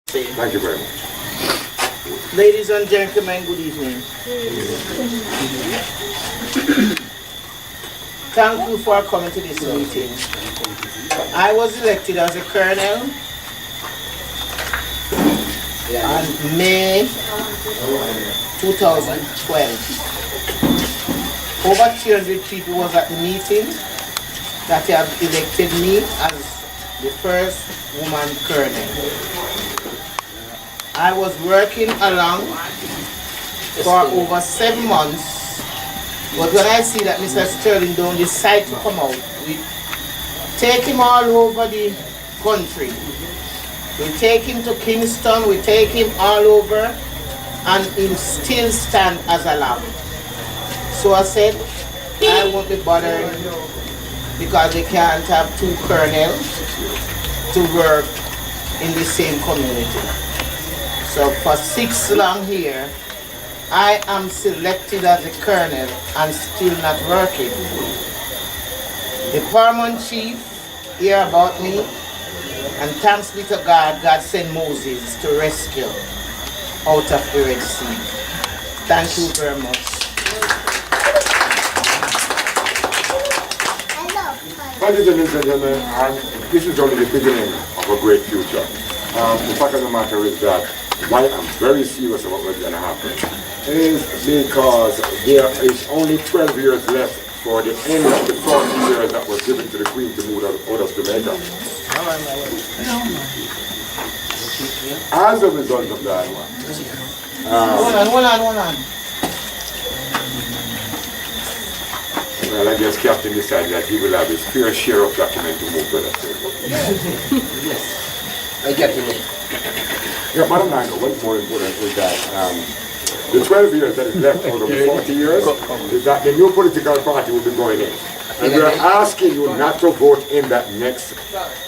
Thank you very much. Ladies and gentlemen, good evening. Thank you for coming to this meeting. I was elected as a colonel on May 2012. Over 300 people was at the meeting that have elected me as the first woman colonel. I was working along for over 7 months, but when I see that Mr. Sterling don't decide to come out, we take him all over the country. We take him to Kingston, we take him all over, and he still stand as a lamb. So I said, I won't be bothered because they can't have two colonels to work in the same community. So for 6 long here, I am selected as a colonel and still not working. The paramount chief hear about me, and thanks be to God, God sent Moses to rescue out of the Red Sea. Thank you very much. Thank you, ladies and gentlemen, and this is only the beginning of a great future. The fact of the matter is that why I'm very serious about what's going to happen is because there is only 12 years left for the end of the 40 years that was given to the Queen to move out of Jamaica. As a result of that, Hold on. well, I guess Captain decided that he will have his fair share of documents to move with us. Yes, I get you. Yeah, bottom line, what's more important is that the 12 years that is left out of the 40 years is that the new political party will be going in. And we are asking you not to vote in that next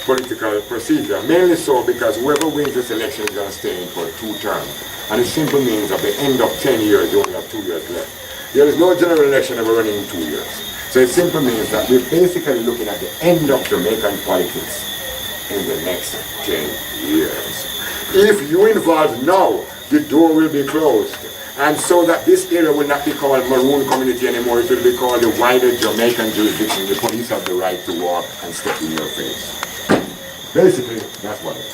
political procedure, mainly so because whoever wins this election is going to stay in for 2 terms. And it simply means at the end of 10 years, you only have 2 years left. There is no general election ever running in 2 years. So it simply means that we're basically looking at the end of Jamaican politics in the next 10 years. If you involve now, the door will be closed. And so that this area will not be called Maroon community anymore, it will be called the wider Jamaican jurisdiction. The police have the right to walk and step in your face. Basically, that's what it is.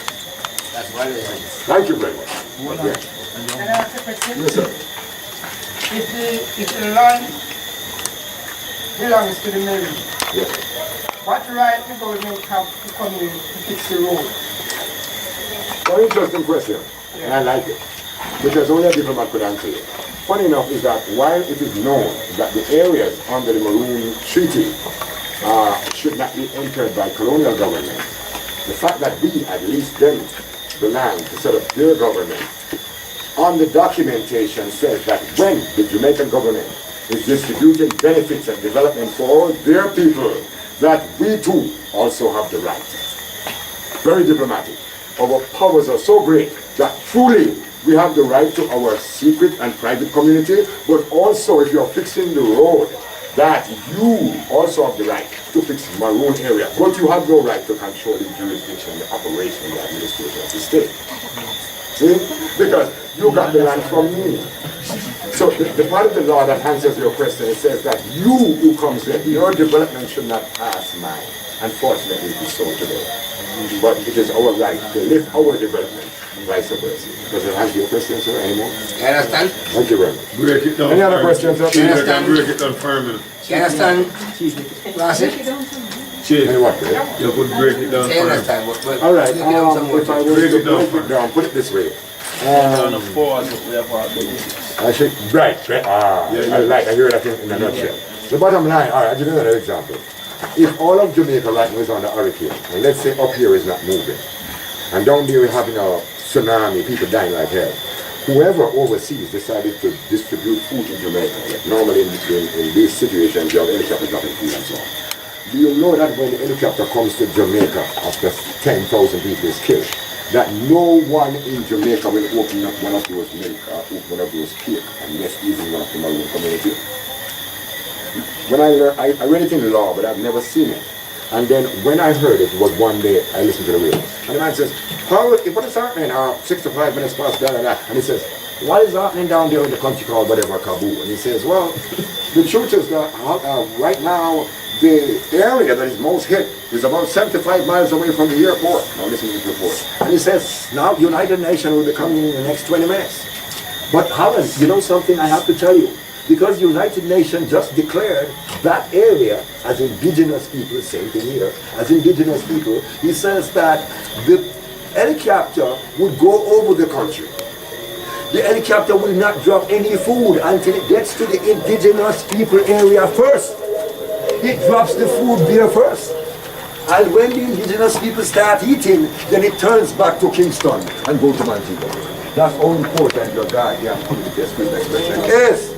That's what it is. Thank you very much. Okay. Can I ask a question? Yes, sir. If the land belongs to the Maroon, Yes. what right the government have to come in to fix the road? Very interesting question, and I like it, because only a diplomat could answer it. Funny enough is that while it is known that the areas under the Maroon Treaty should not be entered by colonial government, the fact that we at least them the land to set up their government, on the documentation says that when the Jamaican government is distributing benefits and development for all their people, that we too also have the right. Very diplomatic. Our powers are so great that truly we have the right to our secret and private community, but also if you're fixing the road, that you also have the right to fix Maroon area, but you have no right to control the jurisdiction, the operation, the administration of the state. See? Because you got the land from me. So the part of the law that answers your question, it says that you who comes in, your development should not pass mine. Unfortunately, it is so today. But it is our right to live our development, vice versa. Does it answer your question, sir, anymore? You understand? Thank you very much. Break it down. Any other questions, sir? You understand? Break it down for a minute. You understand? Classic? Chief, Any what, eh? you could break it down You for a understand? All right, break it down some more. if I was Break to it down break it down, put it this way. on the pause we have our I should, right. I hear that in a nutshell. The bottom line, all right, I'll give you another example. If all of Jamaica right now is under hurricane, and let's say up here is not moving, and down there we're having a tsunami, people dying like hell, whoever overseas decided to distribute food in Jamaica, like normally in these situations, you have helicopters dropping food and so on. Do you know that when the helicopter comes to Jamaica after 10,000 people is killed, that no one in Jamaica will open up one of those milk or open one of those cake unless even one of the Maroon community? When I read it in law, but I've never seen it. And then when I heard it was one day, I listened to the radio. And the man says, what is happening? 65 minutes past, blah, blah, blah. And he says, what is happening down there in the country called whatever, Kabul? And he says, well, the truth is that right now, the area that is most hit is about 75 miles away from the airport. Now listen to the report. And he says, now United Nations will be coming in the next 20 minutes. But Howard, you know something I have to tell you? Because United Nations just declared that area as indigenous people, same thing here, as indigenous people, he says that the helicopter would go over the country. The helicopter will not drop any food until it gets to the indigenous people area first. It drops the food there first. And when the indigenous people start eating, then it turns back to Kingston and go to Montego. That's how important your goddamn community expression is.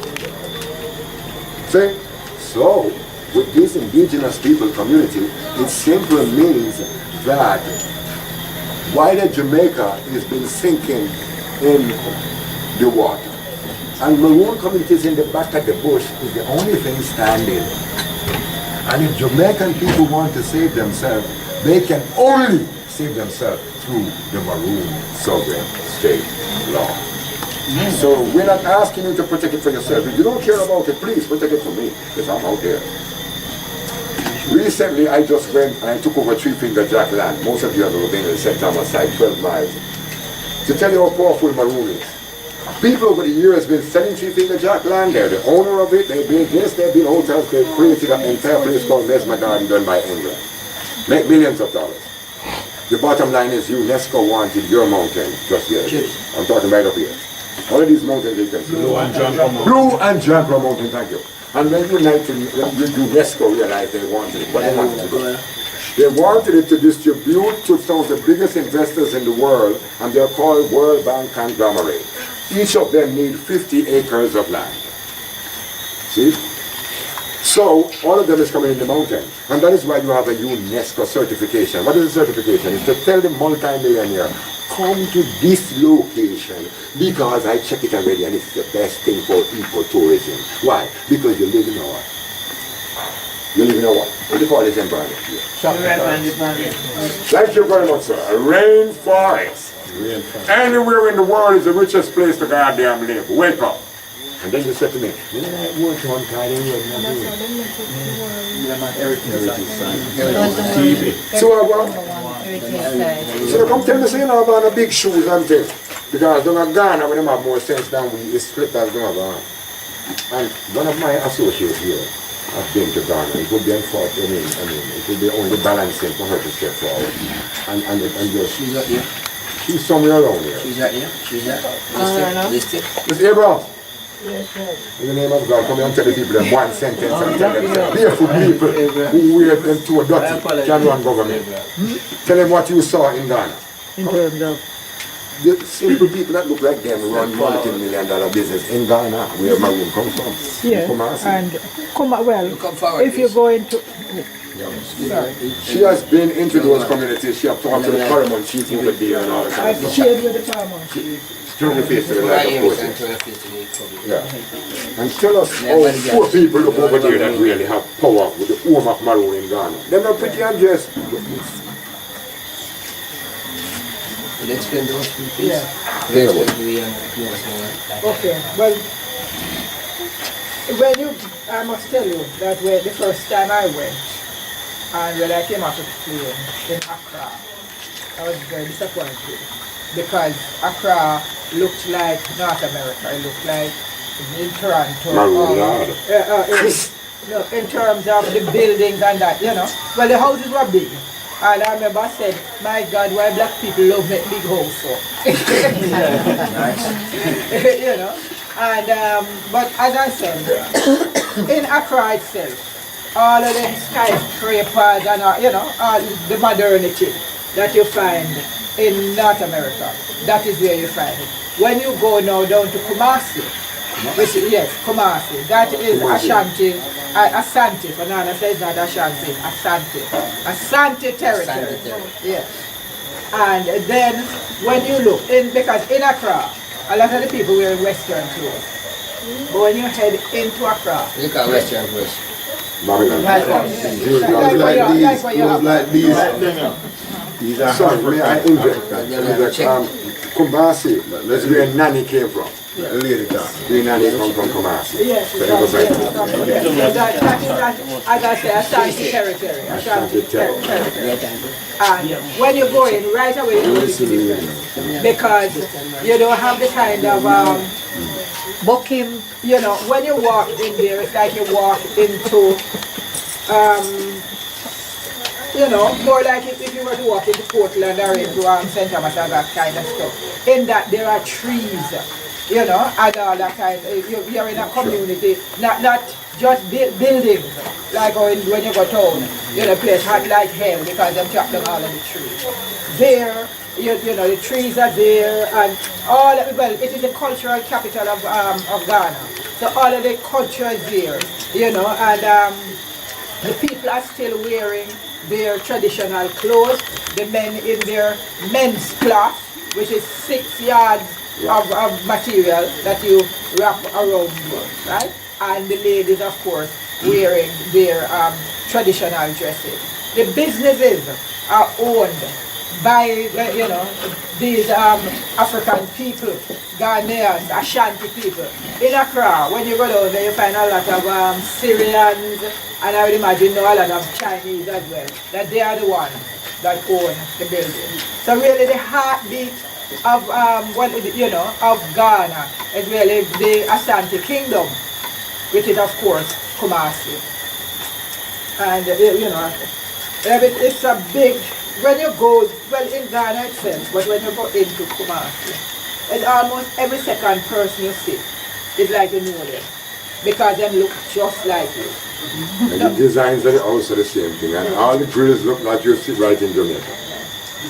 See? So, with this indigenous people community, it simply means that while Jamaica has been sinking in the water, and Maroon communities in the back of the bush is the only thing standing. And if Jamaican people want to save themselves, they can only save themselves through the Maroon sovereign state law. So we're not asking you to protect it for yourself. If you don't care about it, please protect it for me, because I'm out there. Recently, I just went and I took over Three Finger Jack land. Most of you have been in the St. Thomas side, 12 miles. To tell you how powerful Maroon is. People over the years have been selling Three Finger Jack land there. The owner of it, they've been against, they've been hotels, they've created an entire place called Mesmer Garden done by England. Make millions of dollars. The bottom line is UNESCO wanted your mountain just there. I'm talking right up here. All of these mountains you can see. Blue and John Crow Mountain, thank you. And when UNESCO realized they wanted it, what they wanted to do? They wanted it to distribute to some of the biggest investors in the world, and they're called World Bank Conglomerate. Each of them need 50 acres of land. See? So, all of them is coming in the mountain. And that is why you have a UNESCO certification. What is a certification? It's to tell the multi-millionaire, come to this location because I check it already and it's the best thing for ecotourism. Why? Because you live in a what? You live in a what? What do you call this environment here? Thank you very much, sir. A rainforest. Anywhere in the world is the richest place to goddamn live. Wake up. And then you said to me, you know that work one time, so come tell me, say, you know, about the big shoes and things. Because they're not Ghana, when they have more sense than we, it's split as they have gone. And one of my associates here, I've been to Ghana. It would be unfortunate, it would be only balancing for her to step forward. And just, she's out here. She's somewhere around here. She's out here. She's out. Listed. Miss Abrams. Yes, sir. In the name of God, come and tell the people in one sentence and tell them, barefoot people who wear them to a dirty can run government. Tell them what you saw in Ghana. In terms of? The simple people that look like them run multi-million-dollar business in Ghana, where Maroon comes from. Yes, and if you go into... Sorry. She has been into those communities. She has talked to the paramount chief over there and all that kind of stuff. She is with the paramount chief. Turn your face to the light, of course. Yeah. And tell us how poor people look over there that really have power with the home of Maroon in Ghana. They're not pretty and just... Will explain those two things? Yeah. Okay, well, when you, I must tell you that when the first time I went, and when I came off the plane in Accra, I was very disappointed because Accra looked like North America. It looked like in Toronto. In terms of the buildings and that, you know. Well, the houses were big. And I remember I said, my God, why black people love make big house for? You know. And but as I said, in Accra itself, all of them skyscrapers and you know, all the modernity that you find in North America, that is where you find it. When you go now down to Kumasi, which is, yes, Kumasi, that is Ashanti, for Nana says not Ashanti, Asante territory. Yes. And then when you look in, because in Accra, a lot of the people wear Western clothes. But when you head into Accra, look at Western clothes. Babylon. Those like these. These are Sorry, may I interject? Kumasi, that's where Nani came from. lady talk. Where Nani come from Kumasi. Yes, So it was like, that is, as I say, Ashanti territory. Ashanti territory. And when you go in, right away you notice the difference. Because you don't have the kind of, Booking. you know, when you walk in there, it's like you walk into, you know, more like if you were to walk into Portland or into St. Thomas and that kind of stuff. In that there are trees, you know, and all that kind. You're in a community, not just buildings, like when you go town, you know, place hot like hell because they chop down all of the trees. There, you know, the trees are there, and all, well, it is the cultural capital of Ghana. So all of the culture is there, you know, and the people are still wearing their traditional clothes, the men in their men's cloth, which is 6 yards of material that you wrap around you, right? And the ladies, of course, wearing their traditional dresses. The businesses are owned by, you know, these African people, Ghanaians, Ashanti people. In Accra, when you go down there, you find a lot of Syrians, and I would imagine a lot of Chinese as well, that they are the ones that own the building. So really the heartbeat of, you know, of Ghana is really the Ashanti Kingdom, which is of course Kumasi. And you know, it's a big, when you go, well in Ghana itself, but when you go into Kumasi, it's almost every second person you see is like you know them, because they look just like you. and the designs of the house are the same thing, and all the grills look like you sit right in Jamaica.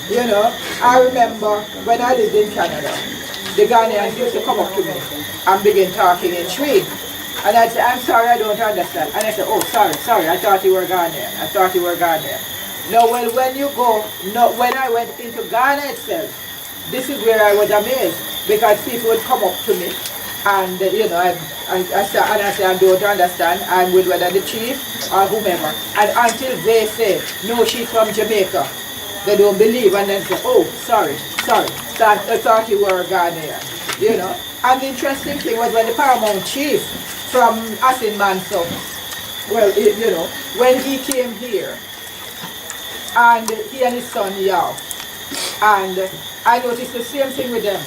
You know, I remember when I lived in Canada, the Ghanaians used to come up to me and begin talking in Sri. And I'd say, I'm sorry, I don't understand. And I said, oh, sorry, I thought you were Ghanaian. No, well, when you go, when I went into Ghana itself, this is where I was amazed, because people would come up to me and, you know, I said, I don't understand, I'm with whether the chief or whomever. And until they say, no, she's from Jamaica, they don't believe, and then say, oh, sorry, so I thought you were a Ghanaian, you know. And the interesting thing was when the paramount chief from Asin Manso, well, you know, when he came here, and he and his son Yao, and I noticed the same thing with them.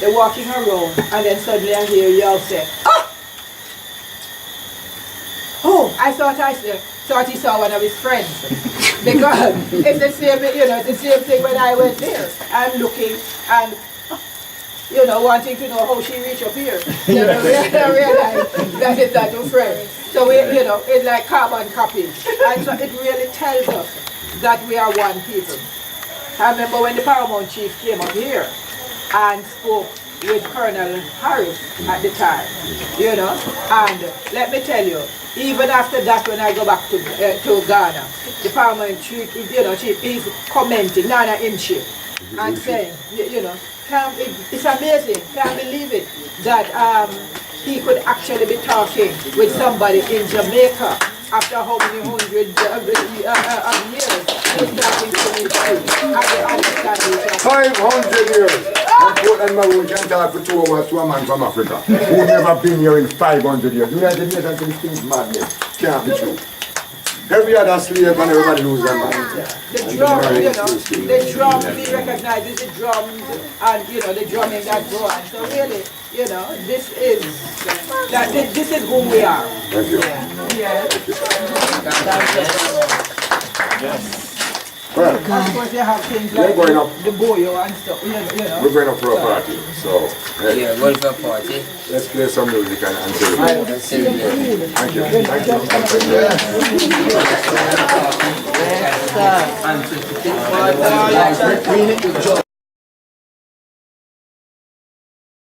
They're walking around, and then suddenly I hear Yao say, oh, I thought he saw one of his friends. Because it's the same, you know, it's the same thing when I went there. I'm looking and, you know, wanting to know how she reached up here. Then I realized that it's not your friend. So we, you know, it's like carbon copies. And so it really tells us that we are one people. I remember when the paramount chief came up here and spoke with Colonel Harris at the time, you know, and let me tell you, even after that, when I go back to Ghana, the paramount chief, you know, he's commenting, Nana Imchi, and saying, you know, it's amazing, can't believe it, that he could actually be talking with somebody in Jamaica after how many hundred years. He's talking to me too. 500 years! And Port and Maroon can talk for 2 hours to a man from Africa who never been here in 500 years. United Nations thinks madness. Can't be true. Every other slave and everybody lose their mind. The drum, you know, the drums, he recognizes the drums and, you know, the drumming that go on. So really, you know, this is who we are. Thank you. Yes. Well, Of course, you have things like the boyo and stuff, you know. we're going up for a party, so hey, Yeah, going for a party. let's play some music and celebrate. Thank you. Thank you. And